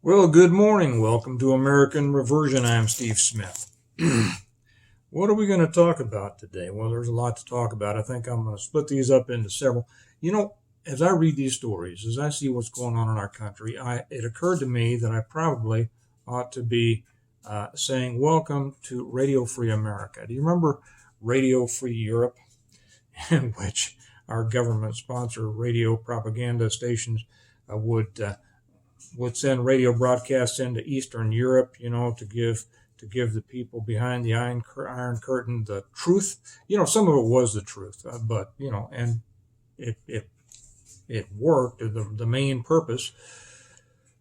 Well, good morning. Welcome to American Reversion. I'm Steve Smith. What are we going to talk about today? Well, there's a lot to talk about. I think I'm going to split these up into several. As I read these stories, as I see what's going on in our country, it occurred to me that I probably ought to be saying, welcome to Radio Free America. Do you remember Radio Free Europe, in which our government-sponsored radio propaganda stations would send radio broadcasts into Eastern Europe, to give the people behind the Iron Curtain the truth. Some of it was the truth, but and it worked. The main purpose.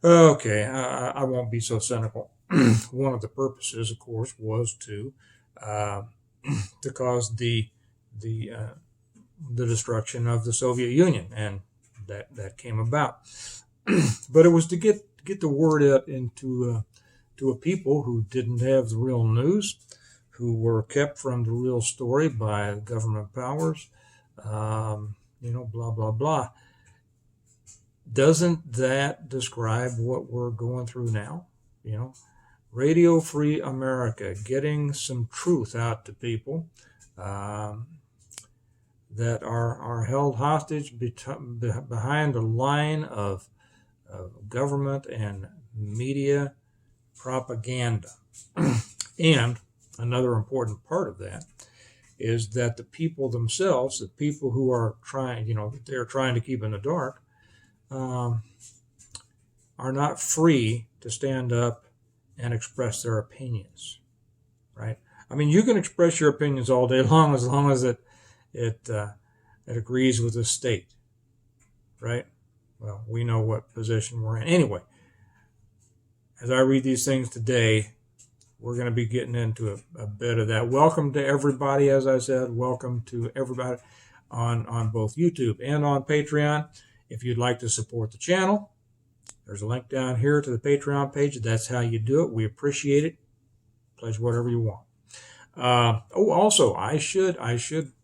Okay, I won't be so cynical. One of the purposes, of course, was to cause the destruction of the Soviet Union, and that came about. But it was to get the word out into to a people who didn't have the real news, who were kept from the real story by government powers, blah, blah, blah. Doesn't that describe what we're going through now? Radio Free America, getting some truth out to people that are held hostage behind a line of government and media propaganda. And another important part of that is that the people themselves, the people who are trying, they're trying to keep in the dark, are not free to stand up and express their opinions, right? I mean, you can express your opinions all day long as it agrees with the state, right? Well, we know what position we're in. Anyway, as I read these things today, we're going to be getting into a bit of that. Welcome to everybody, as I said. Welcome to everybody on both YouTube and on Patreon. If you'd like to support the channel, there's a link down here to the Patreon page. That's how you do it. We appreciate it. Pledge whatever you want. Also, I should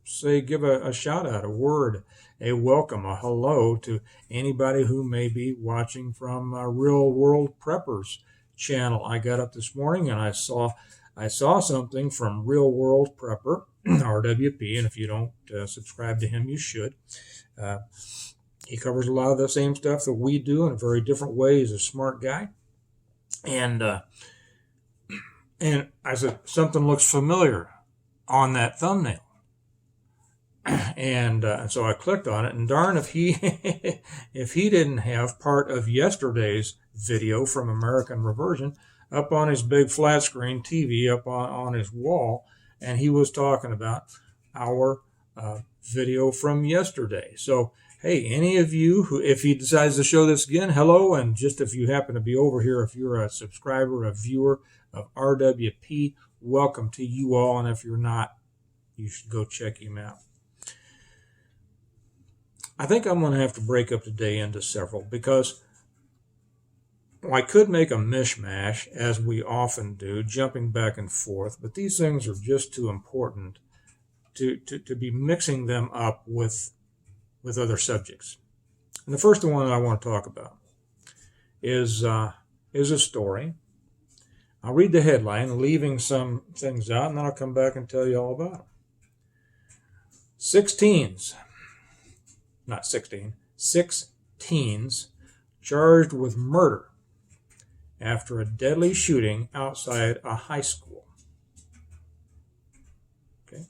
say, give a shout out, a word, a welcome, a hello to anybody who may be watching from Real World Preppers channel. I got up this morning and I saw something from Real World Prepper, RWP, and if you don't subscribe to him, you should. He covers a lot of the same stuff that we do in a very different way. He's a smart guy. And I said, something looks familiar on that thumbnail. And so I clicked on it, and darn if he if he didn't have part of yesterday's video from American Reversion up on his big flat screen TV up on his wall, and he was talking about our video from yesterday. So, hey, any of you who, if he decides to show this again, hello, and just if you happen to be over here, if you're a subscriber, a viewer of RWP, welcome to you all, and if you're not, you should go check him out. I think I'm going to have to break up today into several because I could make a mishmash, as we often do, jumping back and forth, but these things are just too important to be mixing them up with other subjects. And the first one I want to talk about is a story. I'll read the headline, leaving some things out, and then I'll come back and tell you all about them. 6 teens charged with murder after a deadly shooting outside a high school. Okay.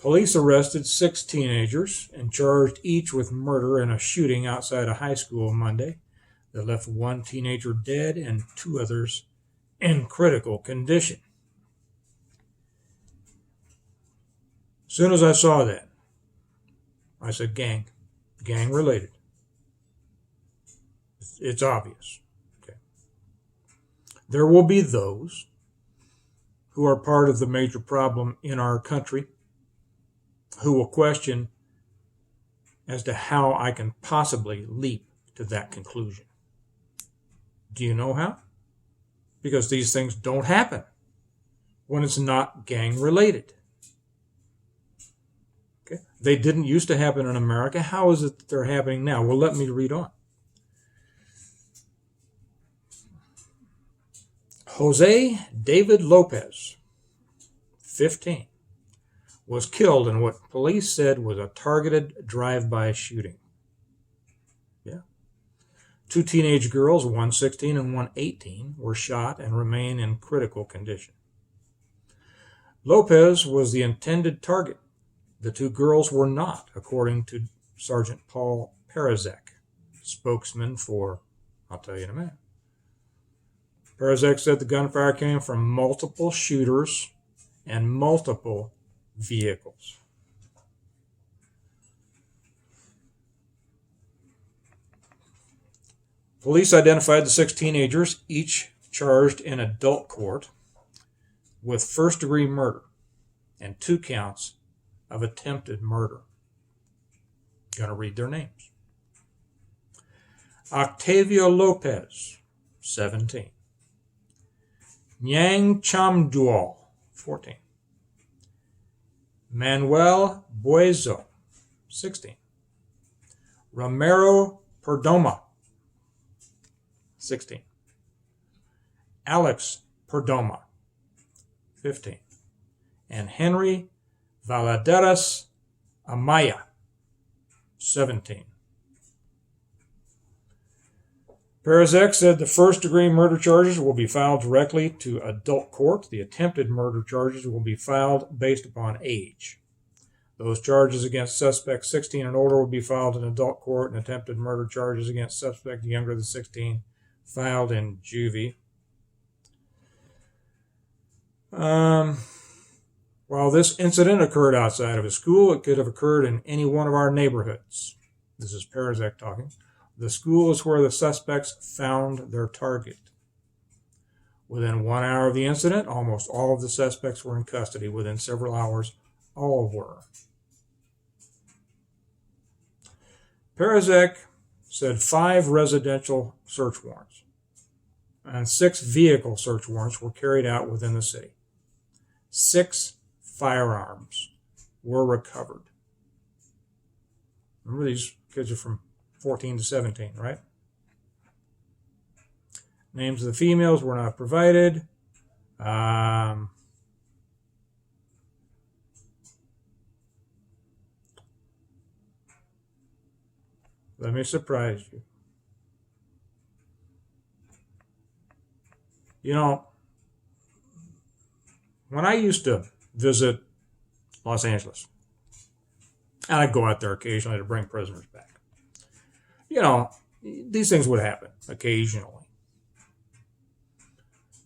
Police arrested 6 teenagers and charged each with murder in a shooting outside a high school Monday that left 1 teenager dead and 2 others in critical condition. As soon as I saw that, I said, gang related. It's obvious. Okay. There will be those who are part of the major problem in our country who will question as to how I can possibly leap to that conclusion. Do you know how? Because these things don't happen when it's not gang related. Okay. They didn't used to happen in America. How is it that they're happening now? Well, let me read on. Jose David Lopez, 15, was killed in what police said was a targeted drive-by shooting. Yeah. Two teenage girls, one 16 and one 18, were shot and remain in critical condition. Lopez was the intended target. The two girls were not, according to Sergeant Paul Perazek, spokesman for, I'll tell you in a minute. Perazek said the gunfire came from multiple shooters and multiple vehicles. Police identified the 6 teenagers, each charged in adult court with first-degree murder and 2 counts of attempted murder. I'm going to read their names. Octavio Lopez, 17. Nyang Chamdual, 14. Manuel Buezo, 16. Romero Perdomo, 16. Alex Perdomo, 15. And Henry Valadares Amaya, 17. Perazek said the first-degree murder charges will be filed directly to adult court. The attempted murder charges will be filed based upon age. Those charges against suspects 16 and older will be filed in adult court, and attempted murder charges against suspects younger than 16 filed in juvie. While this incident occurred outside of a school, it could have occurred in any one of our neighborhoods. This is Perazek talking. The school is where the suspects found their target. Within 1 hour of the incident, almost all of the suspects were in custody. Within several hours, all were. Perazek said 5 residential search warrants and 6 vehicle search warrants were carried out within the city. 6 firearms were recovered. Remember, these kids are from 14 to 17, right? Names of the females were not provided. Let me surprise you. You know, when I used to visit Los Angeles, and I'd go out there occasionally to bring prisoners back, you know, these things would happen occasionally.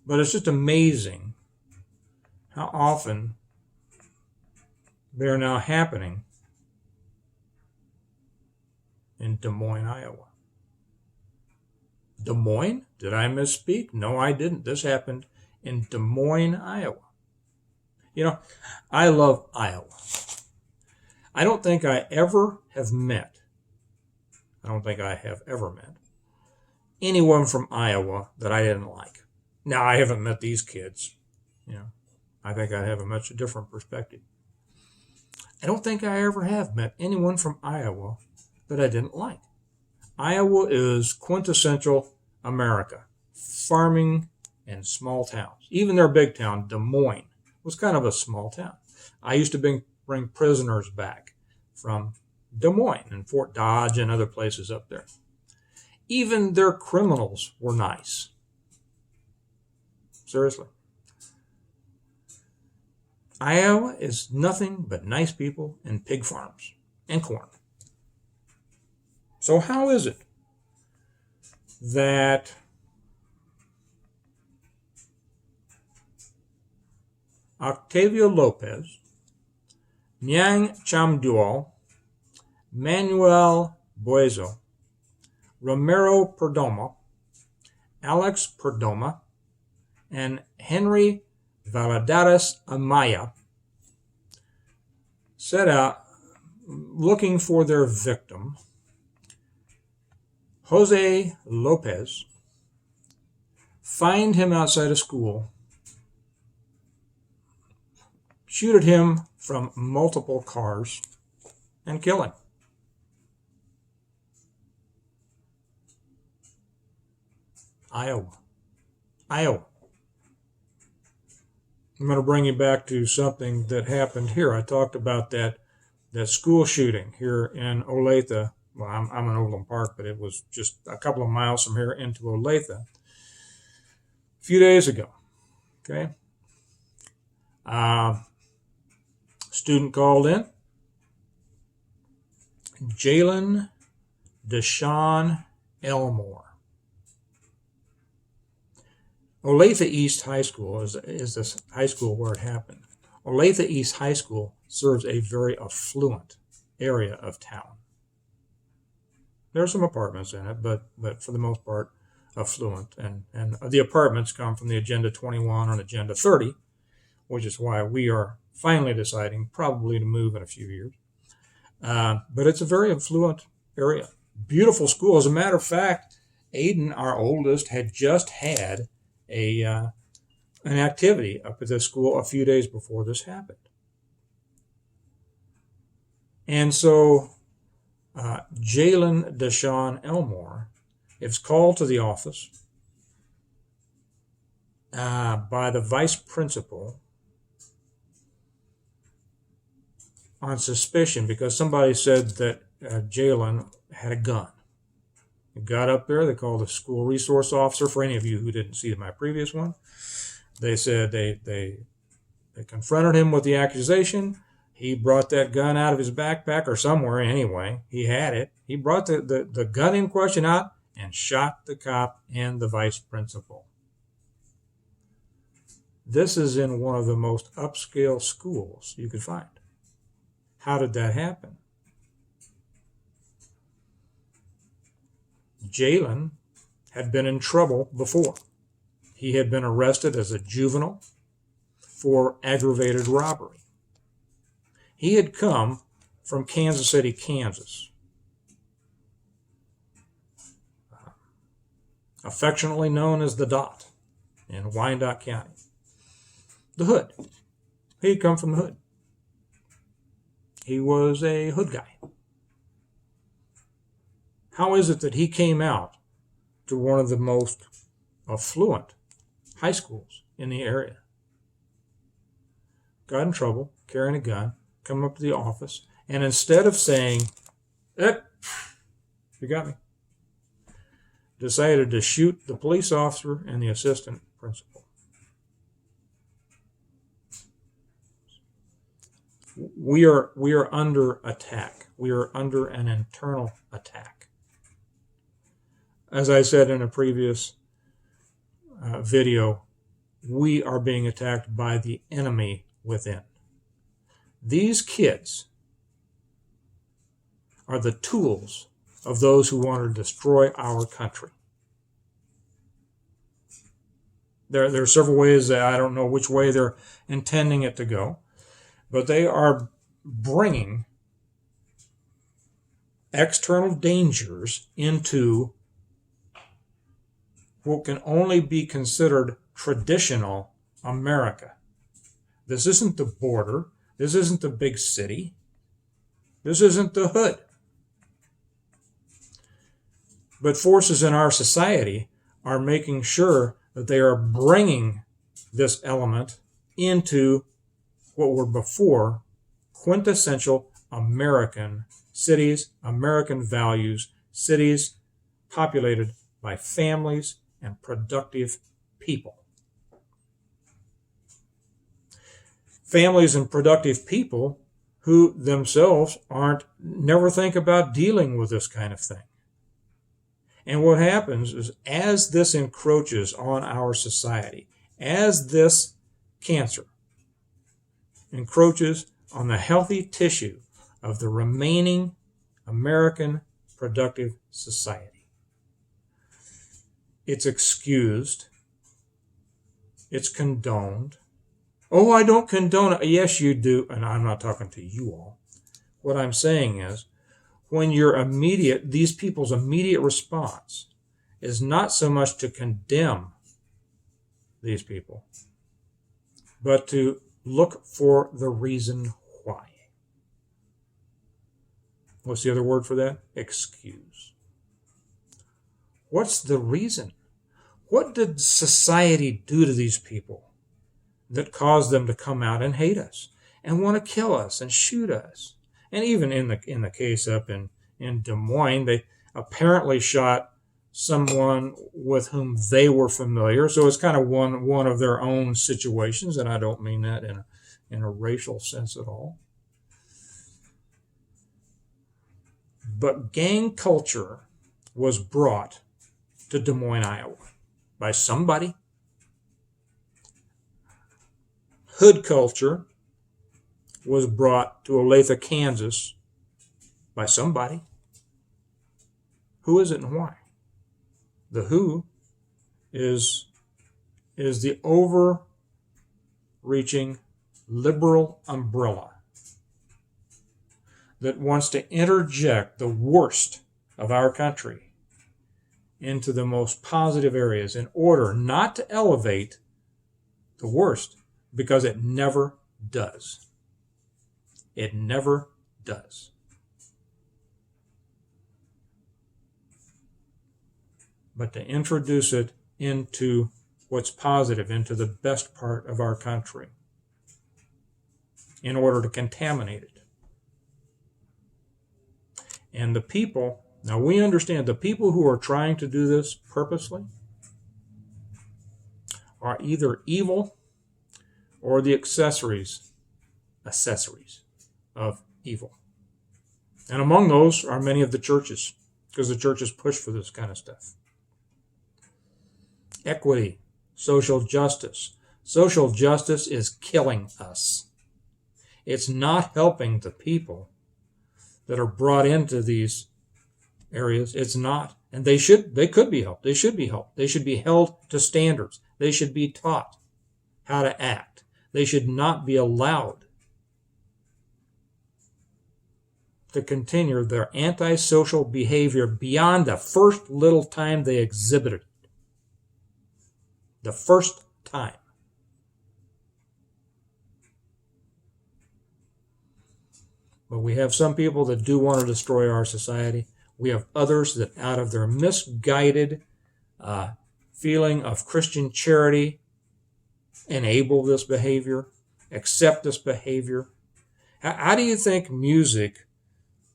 But it's just amazing how often they're now happening in Des Moines, Iowa. Des Moines? Did I misspeak? No, I didn't. This happened in Des Moines, Iowa. You know, I love Iowa. I don't think I have ever met anyone from Iowa that I didn't like. Now, I haven't met these kids. You know, I think I have a much different perspective. I don't think I ever have met anyone from Iowa that I didn't like. Iowa is quintessential America. Farming and small towns. Even their big town, Des Moines, was kind of a small town. I used to bring prisoners back from Des Moines and Fort Dodge and other places up there. Even their criminals were nice. Seriously. Iowa is nothing but nice people and pig farms and corn. So how is it that Octavio Lopez, Nyang Chamdual, Manuel Buezo, Romero Perdomo, Alex Perdomo, and Henry Valadares Amaya set out looking for their victim, Jose Lopez, find him outside a school, shoot at him from multiple cars, and kill him. Iowa. I'm going to bring you back to something that happened here. I talked about that school shooting here in Olathe. Well, I'm in Overland Park, but it was just a couple of miles from here into Olathe a few days ago. Okay. Student called in. Jalen Deshaun Elmore. Olathe East High School is this high school where it happened. Olathe East High School serves a very affluent area of town. There are some apartments in it, but for the most part, affluent. And the apartments come from the Agenda 21 and Agenda 30, which is why we are finally deciding probably to move in a few years. But it's a very affluent area. Beautiful school. As a matter of fact, Aiden, our oldest, had just had an activity up at this school a few days before this happened. And so Jalen Deshaun Elmore is called to the office by the vice principal on suspicion because somebody said that Jalen had a gun. He got up there. They called the school resource officer. For any of you who didn't see my previous one, they said they confronted him with the accusation. He brought that gun out of his backpack or somewhere anyway. He had it. He brought the gun in question out and shot the cop and the vice principal. This is in one of the most upscale schools you could find. How did that happen? Jalen had been in trouble before. He had been arrested as a juvenile for aggravated robbery. He had come from Kansas City, Kansas, affectionately known as the Dot in Wyandotte County. The Hood. He had come from the Hood. He was a hood guy. How is it that he came out to one of the most affluent high schools in the area? Got in trouble, carrying a gun, come up to the office, and instead of saying, you got me, decided to shoot the police officer and the assistant principal. We are under attack. We are under an internal attack. As I said in a previous video, we are being attacked by the enemy within. These kids are the tools of those who want to destroy our country. There are several ways that I don't know which way they're intending it to go, but they are bringing external dangers into what can only be considered traditional America. This isn't the border. This isn't the big city. This isn't the hood. But forces in our society are making sure that they are bringing this element into what were before quintessential American cities, American values, cities populated by families and productive people. Families and productive people who themselves never think about dealing with this kind of thing. And what happens is, as this encroaches on our society, as this cancer encroaches on the healthy tissue of the remaining American productive society, it's excused, it's condoned. Oh, I don't condone it. Yes, you do. And I'm not talking to you all. What I'm saying is, when these people's immediate response is not so much to condemn these people, but to look for the reason why. What's the other word for that? Excuse. What's the reason? What did society do to these people that caused them to come out and hate us and want to kill us and shoot us. And even in the case up in Des Moines, they apparently shot someone with whom they were familiar. So it's kind of one of their own situations, and I don't mean that in a racial sense at all. But gang culture was brought to Des Moines, Iowa by somebody. Hood culture was brought to Olathe, Kansas by somebody. Who is it and why? The who is the overreaching liberal umbrella that wants to interject the worst of our country into the most positive areas in order not to elevate the worst, because it never does. It never does. But to introduce it into what's positive, into the best part of our country, in order to contaminate it. And the people, now we understand the people who are trying to do this purposely are either evil or the accessories of evil. And among those are many of the churches, because the churches push for this kind of stuff. Equity, social justice. Social justice is killing us. It's not helping the people that are brought into these areas. It's not. And they could be helped. They should be helped. They should be held to standards. They should be taught how to act. They should not be allowed to continue their antisocial behavior beyond the first little time they exhibited it. The first time. But we have some people that do want to destroy our society. We have others that, out of their misguided feeling of Christian charity, enable this behavior, accept this behavior. How do you think music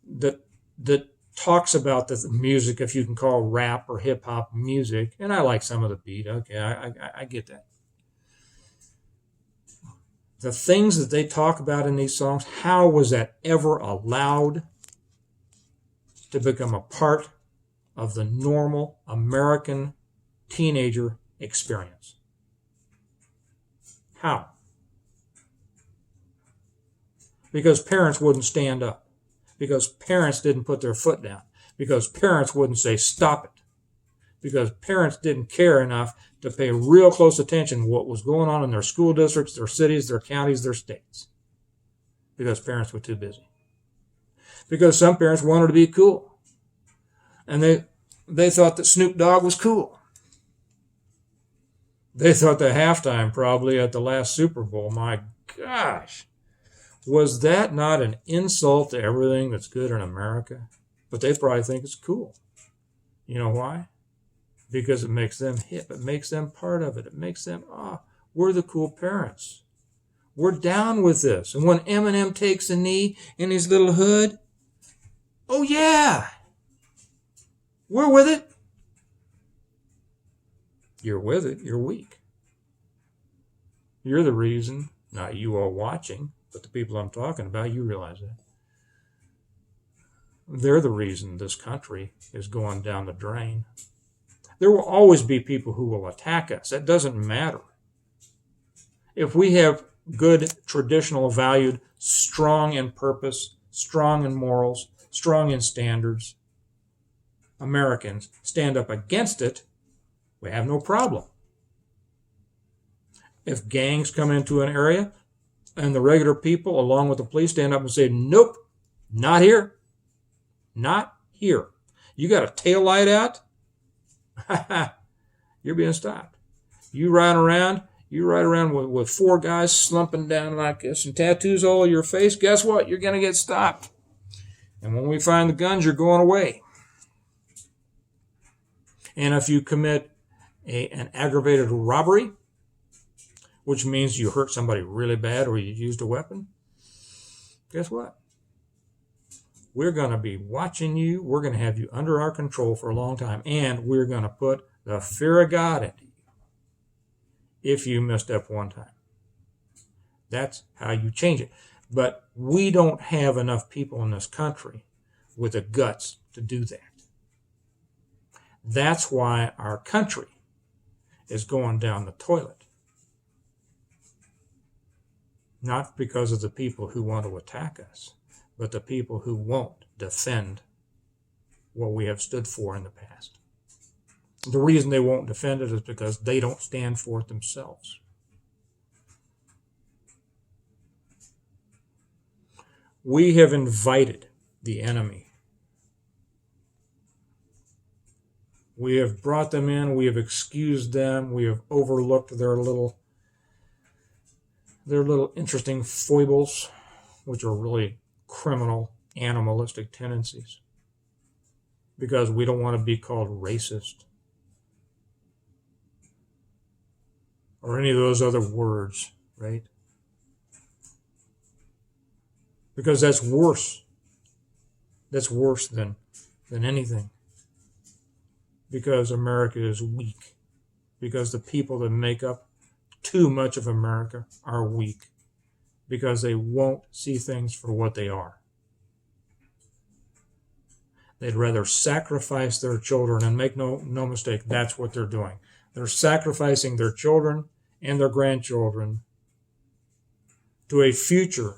that talks about the music, if you can call rap or hip-hop music, and I like some of the beat, okay, I get that. The things that they talk about in these songs, how was that ever allowed to become a part of the normal American teenager experience? How? Because parents wouldn't stand up. Because parents didn't put their foot down. Because parents wouldn't say, stop it. Because parents didn't care enough to pay real close attention to what was going on in their school districts, their cities, their counties, their states. Because parents were too busy. Because some parents wanted to be cool. And they thought that Snoop Dogg was cool. They thought the halftime probably at the last Super Bowl, my gosh, was that not an insult to everything that's good in America? But they probably think it's cool. You know why? Because it makes them hip. It makes them part of it. It makes them, we're the cool parents. We're down with this. And when Eminem takes a knee in his little hood, oh yeah, we're with it. You're with it. You're weak. You're the reason, not you all watching, but the people I'm talking about, you realize that. They're the reason this country is going down the drain. There will always be people who will attack us. That doesn't matter. If we have good, traditional, valued, strong in purpose, strong in morals, strong in standards, Americans stand up against it, we have no problem. If gangs come into an area and the regular people, along with the police, stand up and say, nope, not here. Not here. You got a tail light out? You're being stopped. You ride around with four guys slumping down like this and tattoos all over your face. Guess what? You're going to get stopped. And when we find the guns, you're going away. And if you commit an aggravated robbery, which means you hurt somebody really bad or you used a weapon, guess what? We're going to be watching you. We're going to have you under our control for a long time, and we're going to put the fear of God into you if you messed up one time. That's how you change it. But we don't have enough people in this country with the guts to do that. That's why our country is going down the toilet. Not because of the people who want to attack us, but the people who won't defend what we have stood for in the past. The reason they won't defend it is because they don't stand for it themselves. We have invited the enemy. We have brought them in. We have excused them. We have overlooked their little interesting foibles, which are really criminal, animalistic tendencies, because we don't want to be called racist or any of those other words, right? Because that's worse. That's worse than anything. Because America is weak. Because the people that make up too much of America are weak. Because they won't see things for what they are. They'd rather sacrifice their children, and make no mistake, that's what they're doing. They're sacrificing their children and their grandchildren to a future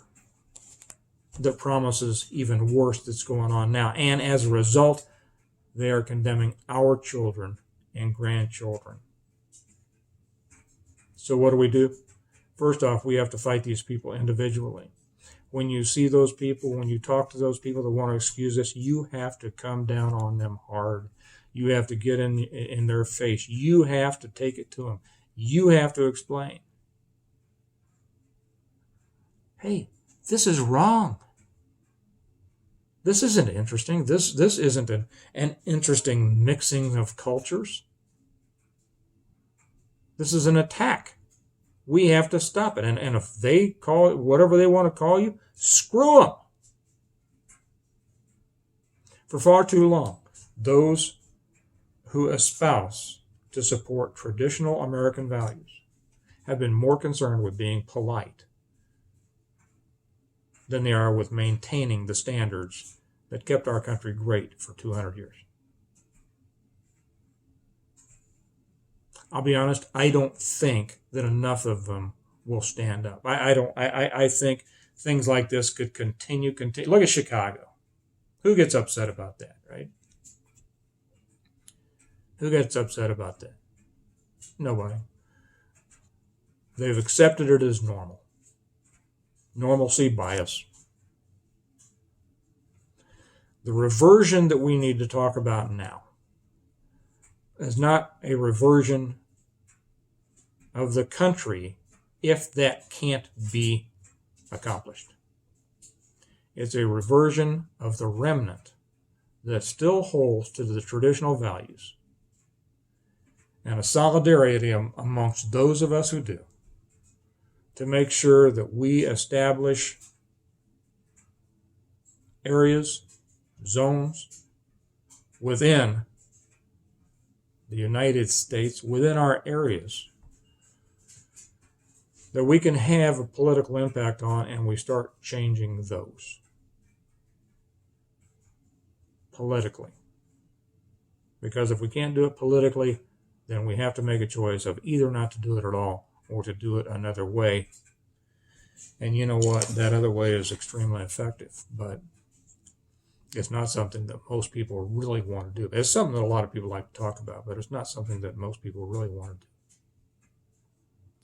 that promises even worse that's going on now. And as a result, they are condemning our children and grandchildren. So what do? First off, we have to fight these people individually. When you see those people, when you talk to those people that want to excuse this, you have to come down on them hard. You have to get in their face. You have to take it to them. You have to explain. Hey, this is wrong. This isn't interesting. This isn't an interesting mixing of cultures. This is an attack. We have to stop it. And if they call it whatever they want to call you, screw them. For far too long, those who espouse to support traditional American values have been more concerned with being polite than they are with maintaining the standards that kept our country great for 200 years. I'll be honest, I don't think that enough of them will stand up. I think things like this could continue. Look at Chicago. Who gets upset about that, right? Who gets upset about that? Nobody. They've accepted it as normal. Normalcy bias. The reversion that we need to talk about now is not a reversion of the country if that can't be accomplished. It's a reversion of the remnant that still holds to the traditional values, and a solidarity amongst those of us who do, to make sure that we establish areas, zones within the United States, within our areas, that we can have a political impact on, and we start changing those politically. Because if we can't do it politically, then we have to make a choice of either not to do it at all or to do it another way. And you know what? That other way is extremely effective, but it's not something that most people really want to do. It's something that a lot of people like to talk about, but it's not something that most people really want to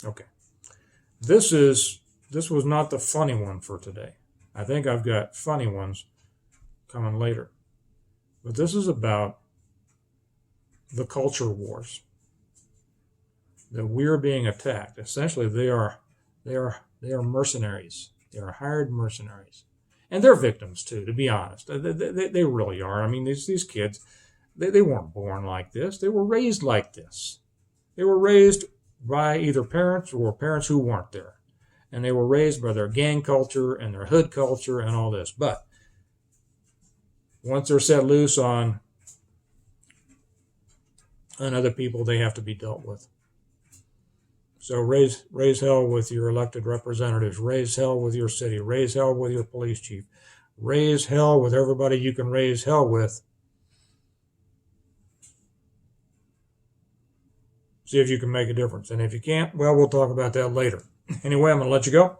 do. Okay. This was not the funny one for today. I think I've got funny ones coming later. But this is about the culture wars. That we're being attacked. Essentially, they are mercenaries. They are hired mercenaries. And they're victims too, to be honest. They really are. I mean, these kids, they weren't born like this. They were raised like this. They were raised by either parents or parents who weren't there. And they were raised by their gang culture and their hood culture and all this. But once they're set loose on other people, they have to be dealt with. So raise hell with your elected representatives. Raise hell with your city. Raise hell with your police chief. Raise hell with everybody you can raise hell with. See if you can make a difference. And if you can't, well, we'll talk about that later. Anyway, I'm going to let you go.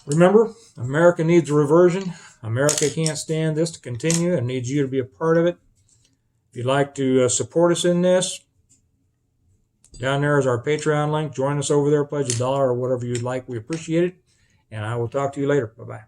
Remember, America needs a reversion. America can't stand this to continue and needs you to be a part of it. If you'd like to support us in this, down there is our Patreon link. Join us over there. Pledge $1 or whatever you'd like. We appreciate it. And I will talk to you later. Bye-bye.